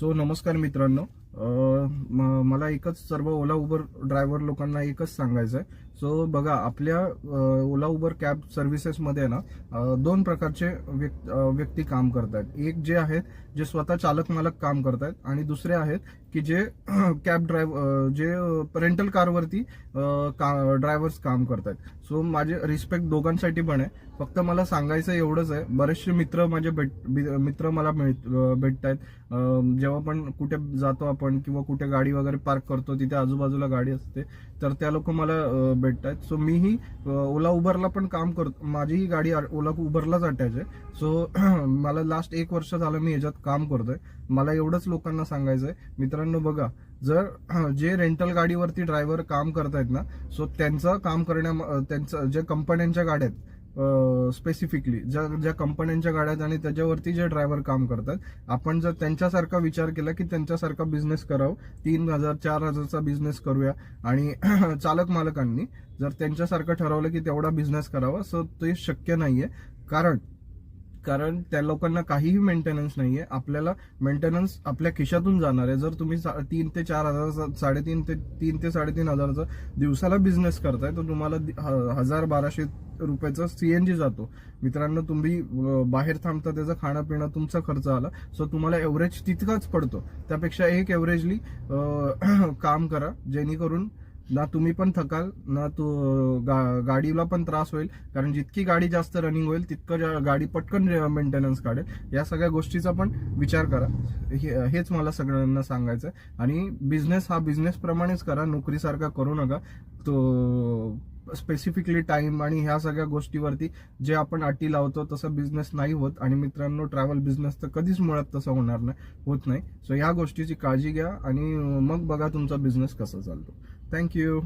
So नमस्कार मित्रांनो. मला एकच सर्व ओला उबर ड्रायव्हर लोकांना एकच सांगायचं आहे. सो बघा, आपल्या ओला उबर कॅब सर्व्हिसेसमध्ये ना दोन प्रकारचे व्यक्ती काम करतात. एक जे आहेत जे स्वतः चालक मालक काम करतात आणि दुसरे आहेत की जे कॅब जे रेंटल कारवरती ड्रायव्हर्स काम करतात. सो माझे रिस्पेक्ट दोघांसाठी पण आहे. फक्त मला सांगायचं एवढंच आहे, बरेचसे मित्र माझे मित्र मला भेटत आहेत. जेव्हा पण कुठे जातो आपण किंवा कुठे गाडी वगैरे पार्क करतो, तिथे आजूबाजूला गाडी असते, तर त्या लोक मला भेटतात. सो मीही ओला उबरला पण काम करतो. माझीही गाडी ओला उबरलाच अटॅच आहे. सो मला लास्ट 1 वर्ष झालं मी ह्याच्यात काम करतोय. मला एवढंच लोकांना सांगायचं आहे, मित्रांनो बघा, जर जे रेंटल गाडीवरती ड्रायव्हर काम करतायत ना, सो त्यांचं काम त्यांचं जे कंपन्यांच्या गाड्या आहेत, स्पेसिफिकली ज्या कंपन्यांच्या गाड्यात आणि त्याच्यावरती जे ड्रायव्हर काम करतात, आपण जर त्यांच्यासारखा विचार केला की त्यांच्यासारखा बिझनेस करावं, 3,000-4,000चा बिझनेस करूया, आणि चालक मालकांनी जर त्यांच्यासारखं ठरवलं की तेवढा बिझनेस करावा, सो ते शक्य नाहीये. कारण त्या लोकांना काहीही मेंटेनन्स नाहीये. आपल्याला मेंटेनन्स आपल्या खिशातून जाणार आहे. जर तुम्ही 3 ते 4 हजार, 3 ते 3.5 हजाराचा दिवसाला बिझनेस करताय, तर तुम्हाला 1,000-1,200 रुपयाचा सीएनजी जातो. मित्रांनो, तुम्ही बाहेर थांबता, त्याचं खाणं पिणं तुमचा खर्च आला, सो तुम्हाला एव्हरेज तितकाच पडतो. त्यापेक्षा एक एव्हरेजली काम करा, जेणेकरून ना तुम्ही पण थकाल, ना गाडीला पण त्रास होईल. कारण जितकी गाडी जास्त रनिंग होईल तितकं गाडी पटकन मेंटेनन्स काढेल. या सगळ्या गोष्टीचा पण विचार करा. हेच मला सगळ्यांना सांगायचं आहे. आणि बिझनेस हा बिझनेस प्रमाणेच करा, नोकरीसारखा करू नका. तो स्पेसिफिकली टाइम आणि ह्या सगळ्या गोष्टीवरती जे आपण अटी लावतो तसं बिझनेस नाही होत. आणि मित्रांनो, ट्रॅव्हल बिझनेस तर कधीच मुळात तसं होत नाही. सो ह्या गोष्टीची काळजी घ्या आणि मग बघा तुमचा बिझनेस कसा चालतो. थँक्यू.